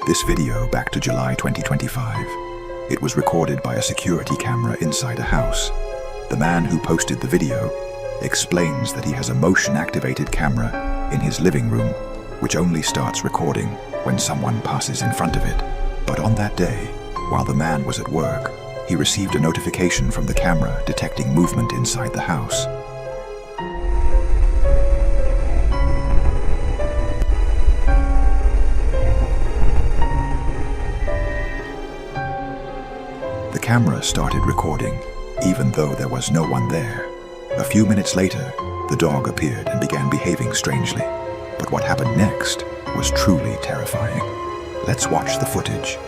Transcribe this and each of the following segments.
This video back to July 2025. It was recorded by a security camera inside a house. The man who posted the video explains that he has a motion-activated camera in his living room, which only starts recording when someone passes in front of it. But on that day, while the man was at work, he received a notification from the camera detecting movement inside the house. The camera started recording, even though there was no one there. A few minutes later, the dog appeared and began behaving strangely. But what happened next was truly terrifying. Let's watch the footage.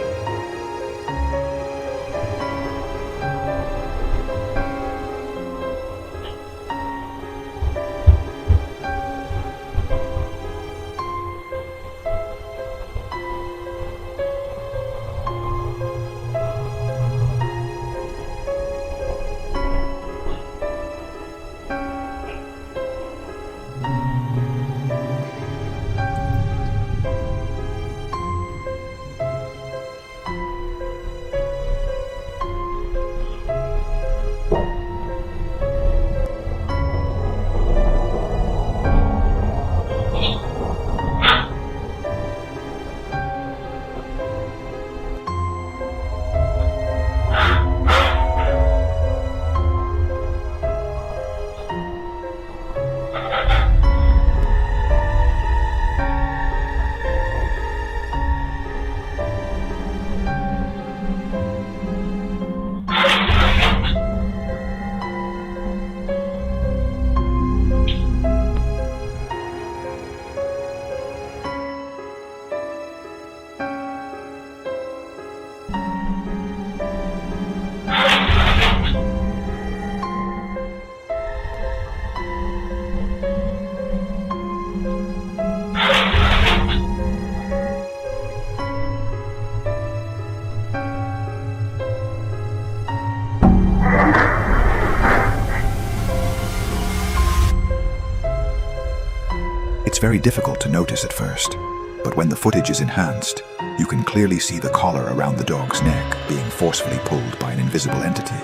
It's very difficult to notice at first, but when the footage is enhanced, you can clearly see the collar around the dog's neck being forcefully pulled by an invisible entity.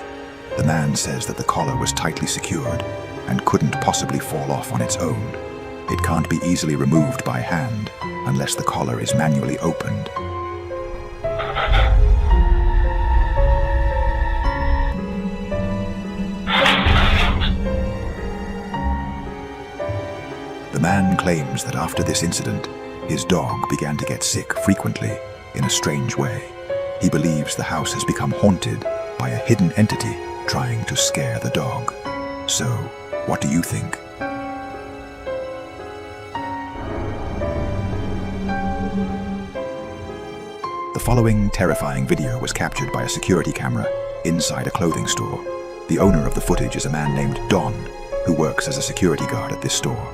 The man says that the collar was tightly secured and couldn't possibly fall off on its own. It can't be easily removed by hand unless the collar is manually opened. The man claims that after this incident, his dog began to get sick frequently in a strange way. He believes the house has become haunted by a hidden entity trying to scare the dog. So, what do you think? The following terrifying video was captured by a security camera inside a clothing store. The owner of the footage is a man named Don, who works as a security guard at this store.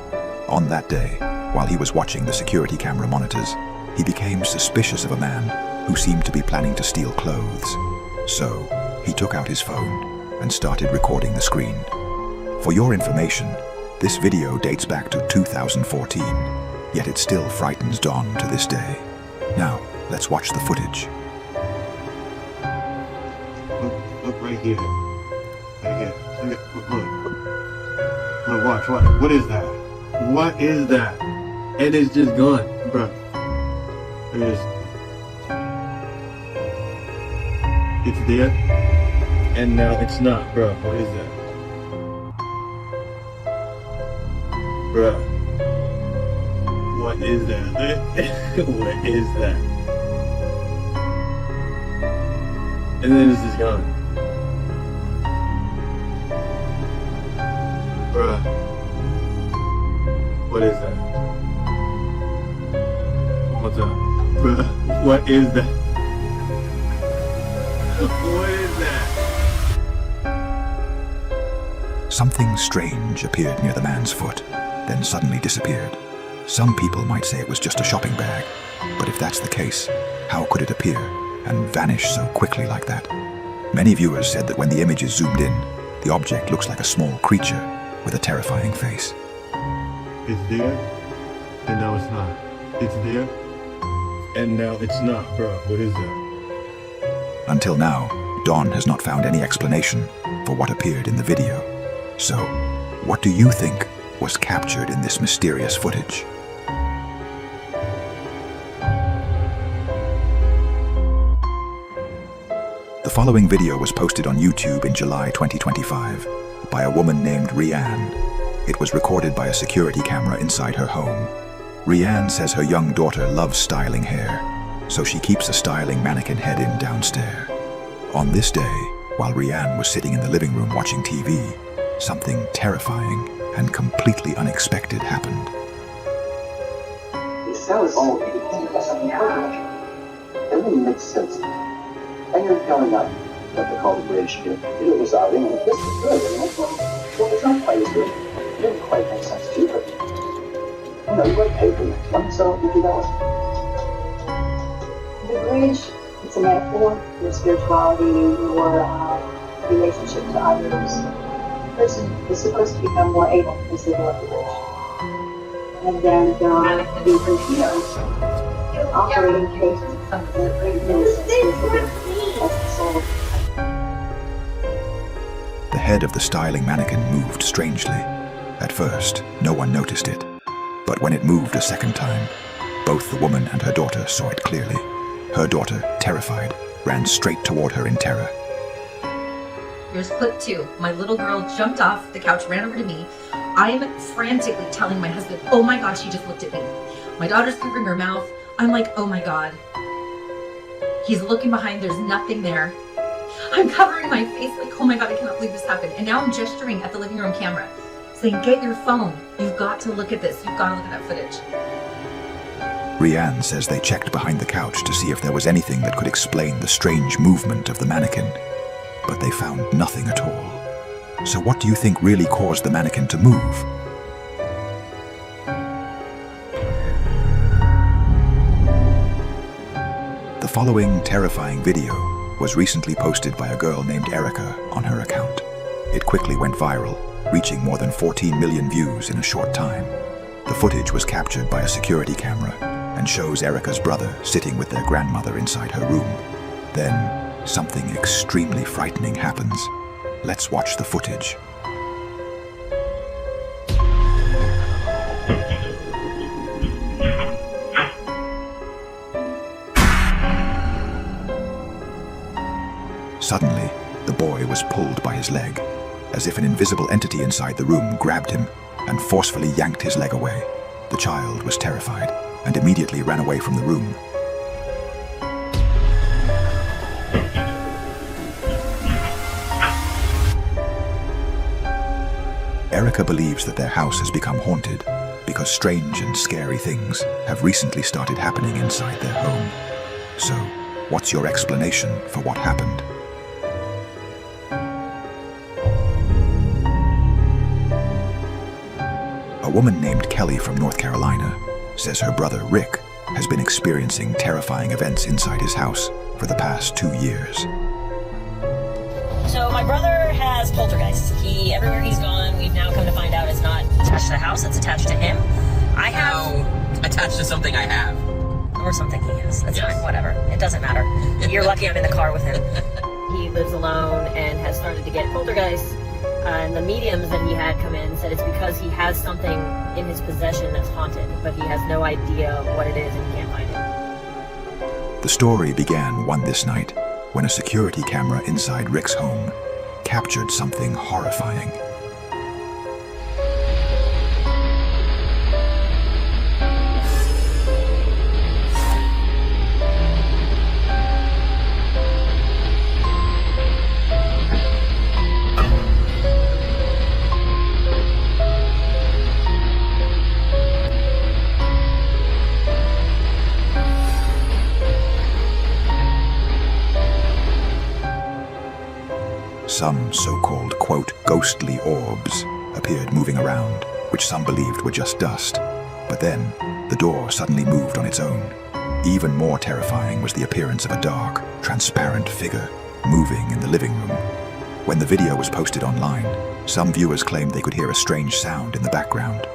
On that day, while he was watching the security camera monitors, he became suspicious of a man who seemed to be planning to steal clothes. So, he took out his phone and started recording the screen. For your information, this video dates back to 2014, yet it still frightens Don to this day. Now, let's watch the footage. Look right here. Right here. Look, watch. What is that? What is that? It is just gone, bro. It is. It's there, and now it's not, bro. What is that, bro? What is that? What is that? And then it's just gone, bro. What is that? One more time. Bruh, what is that? What is that? Something strange appeared near the man's foot, then suddenly disappeared. Some people might say it was just a shopping bag, but if that's the case, how could it appear and vanish so quickly like that? Many viewers said that when the image is zoomed in, the object looks like a small creature with a terrifying face. It's there, and now it's not. it's there, and now it's not, bro. What is that? Until now, Dawn has not found any explanation for what appeared in the video. So, what do you think was captured in this mysterious footage? The following video was posted on YouTube in July 2025 by a woman named Rianne. It was recorded by a security camera inside her home. Rianne says her young daughter loves styling hair, so she keeps a styling mannequin head in downstairs. On this day, while Rianne was sitting in the living room watching TV, something terrifying and completely unexpected happened. It sounds all it doesn't make sense. And you're going up what they call the bridge. It was out, and this is good. Well, it's not quite as good. It didn't quite make sense to you, but you know, you got to pay for the next one, so you do that. The bridge, it's a metaphor for spirituality, your relationship to others. The person is supposed to become more able as they go up the bridge. And then the computers operate in case of the greatness of the soul. The head of the styling mannequin moved strangely. At first, no one noticed it. But when it moved a second time, both the woman and her daughter saw it clearly. Her daughter, terrified, ran straight toward her in terror. Here's clip 2. My little girl jumped off the couch, ran over to me. I'm frantically telling my husband, oh my God, she just looked at me. My daughter's covering her mouth. I'm like, oh my God. He's looking behind, there's nothing there. I'm covering my face like, oh my God, I cannot believe this happened. And now I'm gesturing at the living room camera, saying, get your phone. You've got to look at this. You've got to look at that footage. Rianne says they checked behind the couch to see if there was anything that could explain the strange movement of the mannequin, but they found nothing at all. So what do you think really caused the mannequin to move? The following terrifying video was recently posted by a girl named Erica on her account. It quickly went viral, reaching more than 14 million views in a short time. The footage was captured by a security camera and shows Erica's brother sitting with their grandmother inside her room. Then, something extremely frightening happens. Let's watch the footage. Suddenly, the boy was pulled by his leg, as if an invisible entity inside the room grabbed him and forcefully yanked his leg away. The child was terrified and immediately ran away from the room. Erica believes that their house has become haunted because strange and scary things have recently started happening inside their home. So, what's your explanation for what happened? A woman named Kelly from North Carolina says her brother Rick has been experiencing terrifying events inside his house for the past 2 years. So my brother has poltergeists. Everywhere he's gone, we've now come to find out it's not attached to the house, it's attached to him. I have... attached to something I have. Or something he has. That's Yes. fine, whatever. It doesn't matter. You're lucky I'm in the car with him. He lives alone and has started to get poltergeists. And the mediums that he had come in said it's because he has something in his possession that's haunted, but he has no idea what it is and he can't find it. The story began this night when a security camera inside Rick's home captured something horrifying. Some so-called, quote, ghostly orbs appeared moving around, which some believed were just dust. But then, the door suddenly moved on its own. Even more terrifying was the appearance of a dark, transparent figure moving in the living room. When the video was posted online, some viewers claimed they could hear a strange sound in the background.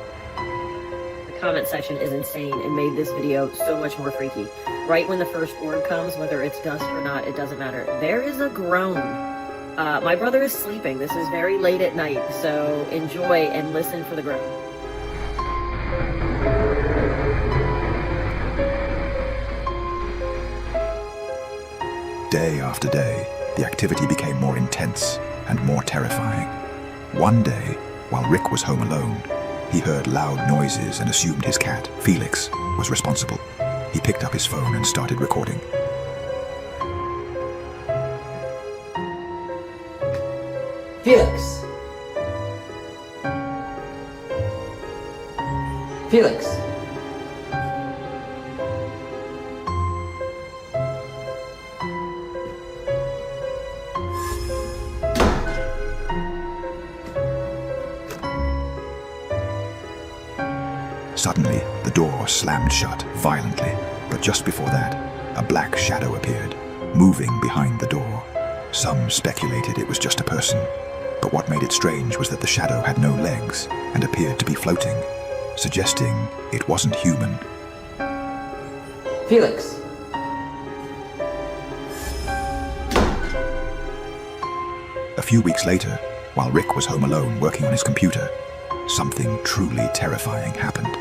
The comment section is insane and made this video so much more freaky. Right when the first orb comes, whether it's dust or not, it doesn't matter. There is a groan. My brother is sleeping. This is very late at night, so enjoy and listen for the groan. Day after day, the activity became more intense and more terrifying. One day, while Rick was home alone, he heard loud noises and assumed his cat, Felix, was responsible. He picked up his phone and started recording. Felix! Felix! Suddenly, the door slammed shut violently, but just before that, a black shadow appeared, moving behind the door. Some speculated it was just a person, but what made it strange was that the shadow had no legs and appeared to be floating, suggesting it wasn't human. Felix! A few weeks later, while Rick was home alone working on his computer, something truly terrifying happened.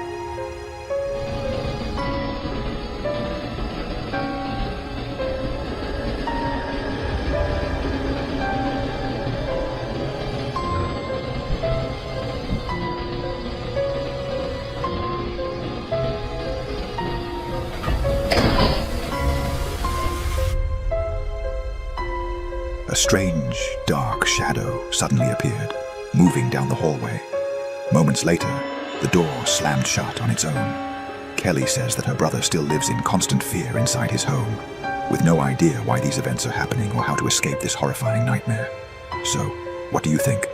A strange, dark shadow suddenly appeared, moving down the hallway. Moments later, the door slammed shut on its own. Kelly says that her brother still lives in constant fear inside his home, with no idea why these events are happening or how to escape this horrifying nightmare. So, what do you think?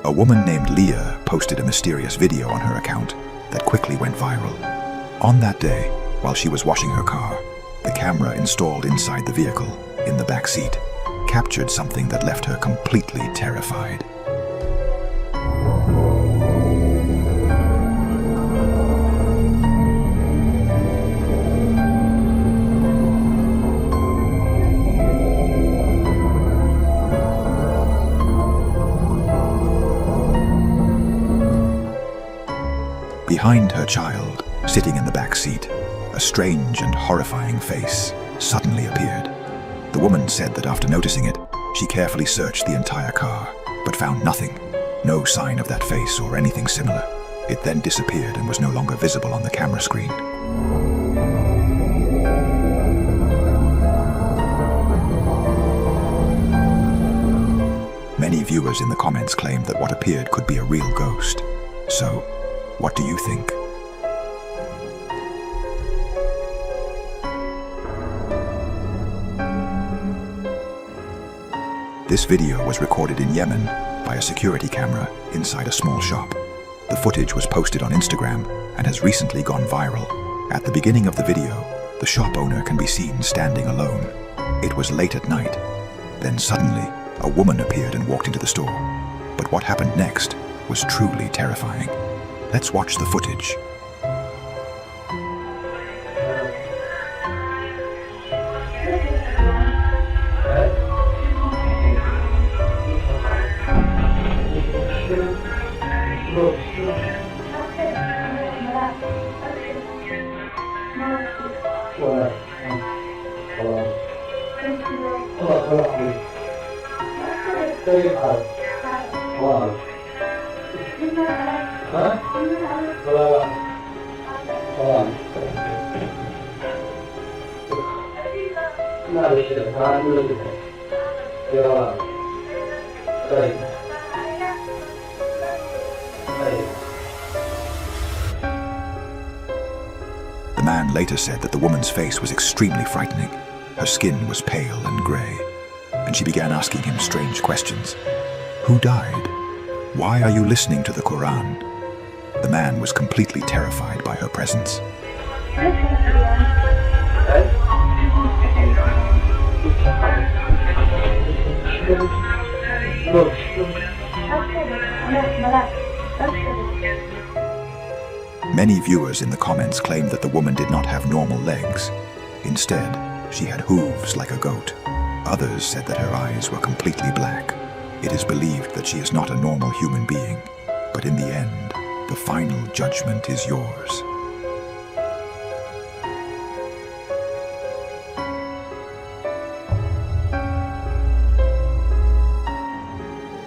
A woman named Leah posted a mysterious video on her account that quickly went viral. On that day, while she was washing her car, the camera installed inside the vehicle, in the back seat, captured something that left her completely terrified. Behind her child, sitting in the back seat, a strange and horrifying face suddenly appeared. The woman said that after noticing it, she carefully searched the entire car, but found nothing, no sign of that face or anything similar. It then disappeared and was no longer visible on the camera screen. Many viewers in the comments claimed that what appeared could be a real ghost. So, what do you think? This video was recorded in Yemen by a security camera inside a small shop. The footage was posted on Instagram and has recently gone viral. At the beginning of the video, the shop owner can be seen standing alone. It was late at night. Then suddenly, a woman appeared and walked into the store. But what happened next was truly terrifying. Let's watch the footage. The man later said that the woman's face was extremely frightening. Her skin was pale and grey, and she began asking him strange questions. Who died? Why are you listening to the Quran? The man was completely terrified by her presence. Many viewers in the comments claimed that the woman did not have normal legs. Instead, she had hooves like a goat. Others said that her eyes were completely black. It is believed that she is not a normal human being, but in the end, the final judgment is yours.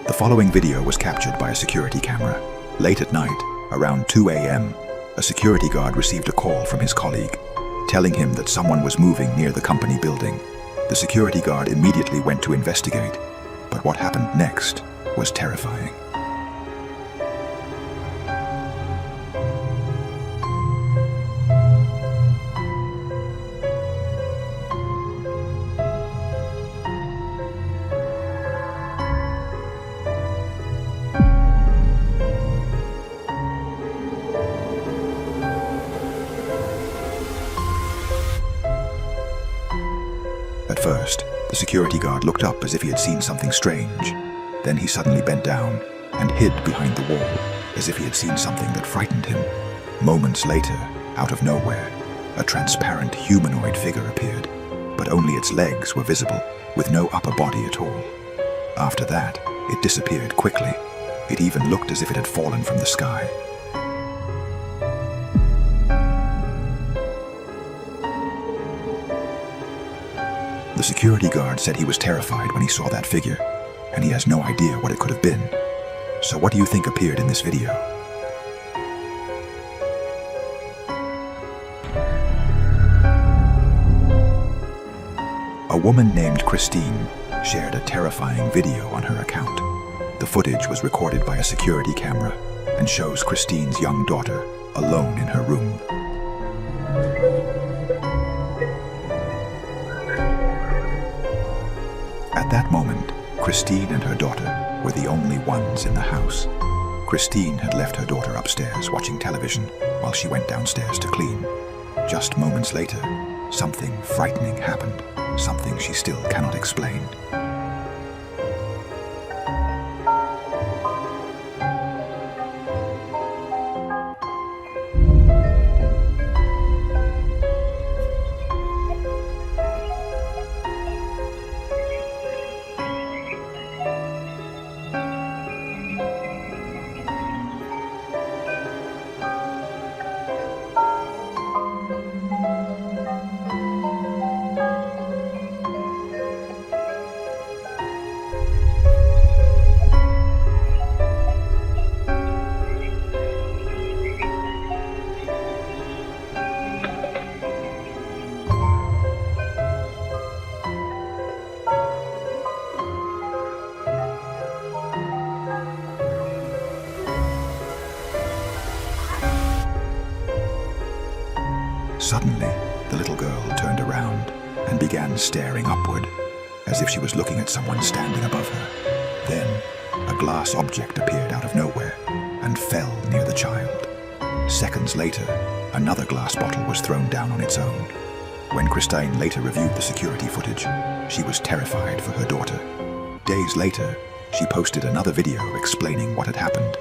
The following video was captured by a security camera. Late at night, around 2 a.m., a security guard received a call from his colleague, telling him that someone was moving near the company building. The security guard immediately went to investigate, but what happened next was terrifying. At first, the security guard looked up as if he had seen something strange. Then he suddenly bent down and hid behind the wall, as if he had seen something that frightened him. Moments later, out of nowhere, a transparent humanoid figure appeared, but only its legs were visible, with no upper body at all. After that, it disappeared quickly. It even looked as if it had fallen from the sky. The security guard said he was terrified when he saw that figure, and he has no idea what it could have been. So what do you think appeared in this video? A woman named Christine shared a terrifying video on her account. The footage was recorded by a security camera and shows Christine's young daughter alone in her room. At that moment, Christine and her daughter were the only ones in the house. Christine had left her daughter upstairs watching television while she went downstairs to clean. Just moments later, something frightening happened, something she still cannot explain. Suddenly, the little girl turned around and began staring upward, as if she was looking at someone standing above her. Then, a glass object appeared out of nowhere and fell near the child. Seconds later, another glass bottle was thrown down on its own. When Christine later reviewed the security footage, she was terrified for her daughter. Days later, she posted another video explaining what had happened.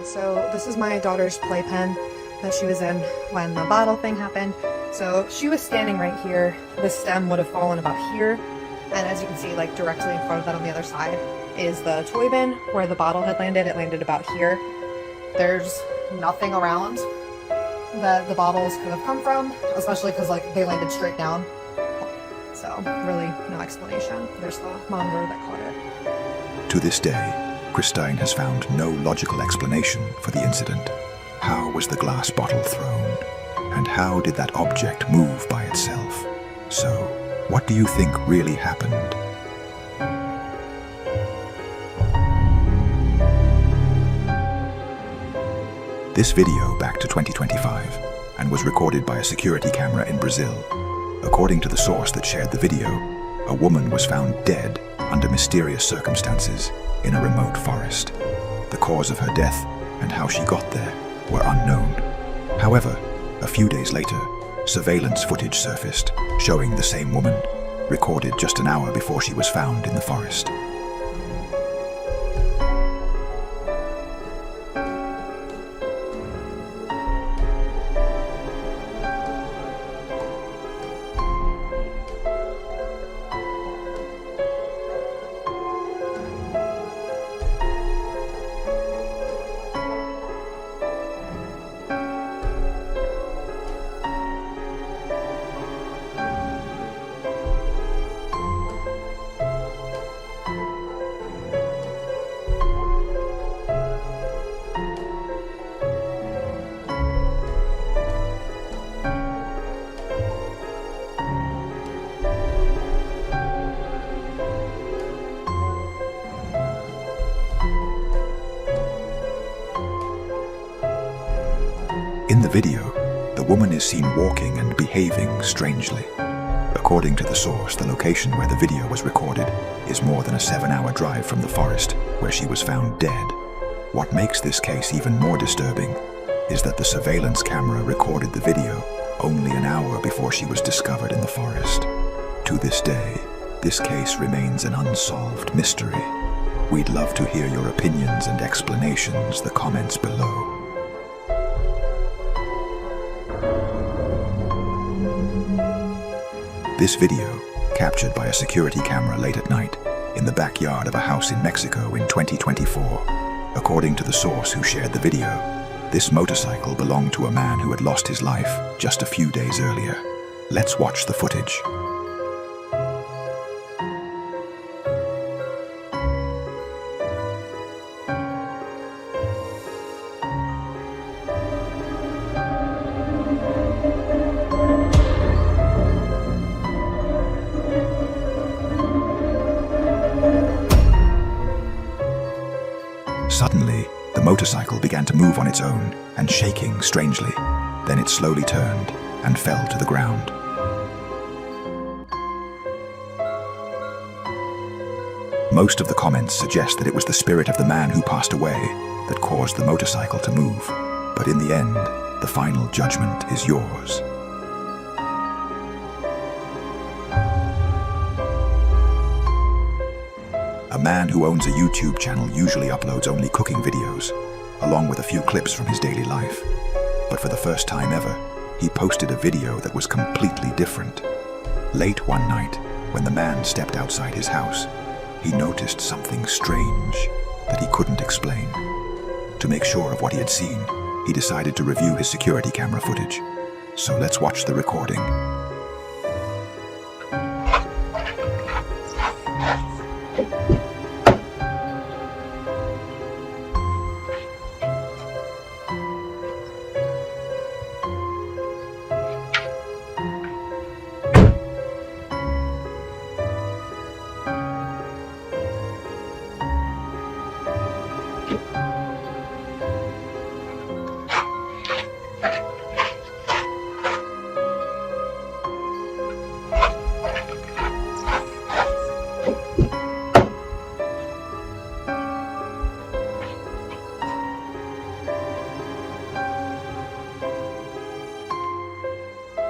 So this is my daughter's playpen that she was in when the bottle thing happened. So she was standing right here. The stem would have fallen about here. And as you can see, like directly in front of that on the other side is the toy bin where the bottle had landed. It landed about here. There's nothing around that the bottles could have come from, especially because like they landed straight down. So really no explanation. There's the monitor that caught it. To this day, Christine has found no logical explanation for the incident. How was the glass bottle thrown? And how did that object move by itself? So, what do you think really happened? This video back to 2025 and was recorded by a security camera in Brazil. According to the source that shared the video, a woman was found dead under mysterious circumstances in a remote forest. The cause of her death and how she got there were unknown. However, a few days later, surveillance footage surfaced showing the same woman, recorded just an hour before she was found in the forest. In the video, the woman is seen walking and behaving strangely. According to the source, the location where the video was recorded is more than a 7-hour drive from the forest where she was found dead. What makes this case even more disturbing is that the surveillance camera recorded the video only an hour before she was discovered in the forest. To this day, this case remains an unsolved mystery. We'd love to hear your opinions and explanations, the comments below. This video, captured by a security camera late at night in the backyard of a house in Mexico in 2024. According to the source who shared the video, this motorcycle belonged to a man who had lost his life just a few days earlier. Let's watch the footage. Suddenly, the motorcycle began to move on its own and shaking strangely. Then it slowly turned and fell to the ground. Most of the comments suggest that it was the spirit of the man who passed away that caused the motorcycle to move. But in the end, the final judgment is yours. A man who owns a YouTube channel usually uploads only cooking videos, along with a few clips from his daily life. But for the first time ever, he posted a video that was completely different. Late one night, when the man stepped outside his house, he noticed something strange that he couldn't explain. To make sure of what he had seen, he decided to review his security camera footage. So let's watch the recording.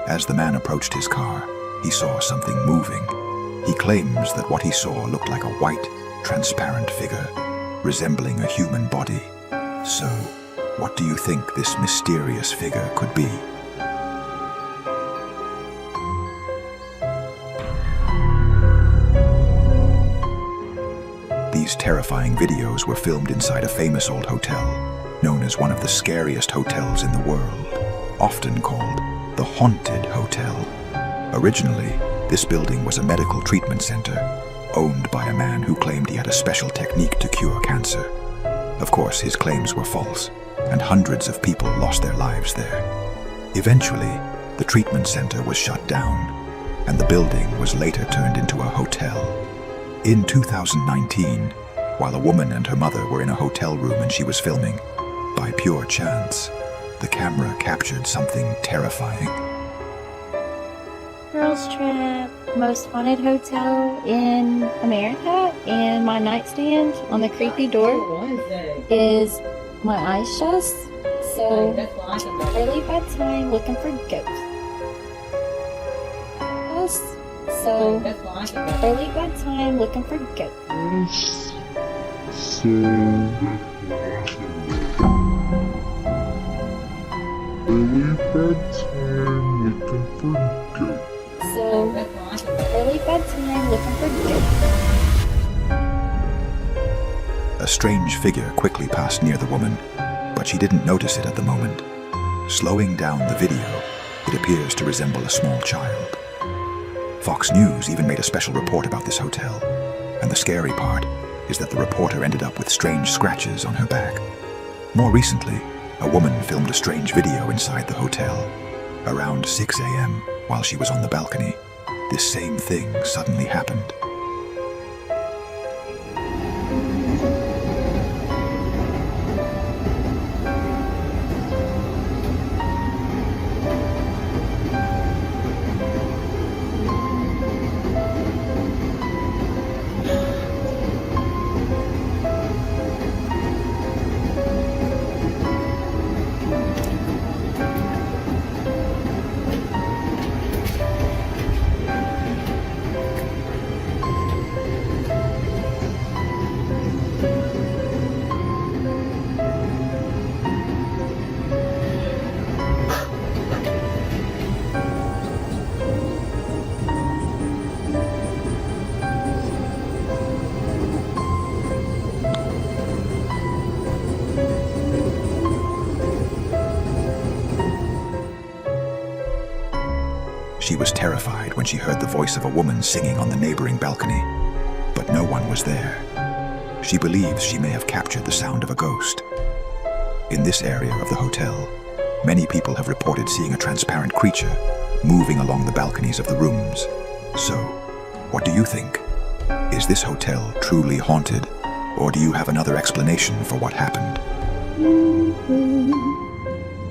As the man approached his car, he saw something moving. He claims that what he saw looked like a white, transparent figure, resembling a human body. So, what do you think this mysterious figure could be? These terrifying videos were filmed inside a famous old hotel, known as one of the scariest hotels in the world, often called the Haunted Hotel. Originally, this building was a medical treatment center, owned by a man who claimed he had a special technique to cure cancer. Of course, his claims were false, and hundreds of people lost their lives there. Eventually, the treatment center was shut down, and the building was later turned into a hotel. In 2019, while a woman and her mother were in a hotel room and she was filming, by pure chance, the camera captured something terrifying. Girls Trip, most haunted hotel in America, and my nightstand on the creepy door is my eyes shut. So early bedtime looking for ghosts. So early bedtime looking for ghosts. Early bedtime looking for ghosts. A strange figure quickly passed near the woman, but she didn't notice it at the moment. Slowing down the video, it appears to resemble a small child. Fox News even made a special report about this hotel, and the scary part is that the reporter ended up with strange scratches on her back. More recently, a woman filmed a strange video inside the hotel. Around 6 a.m., while she was on the balcony, this same thing suddenly happened. She was terrified when she heard the voice of a woman singing on the neighboring balcony, but no one was there. She believes she may have captured the sound of a ghost. In this area of the hotel, many people have reported seeing a transparent creature moving along the balconies of the rooms. So, what do you think? Is this hotel truly haunted, or do you have another explanation for what happened?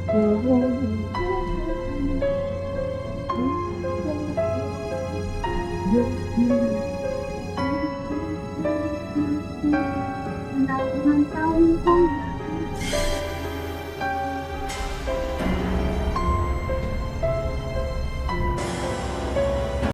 Hãy subscribe cho kênh Ghiền Mì Gõ để không bỏ lỡ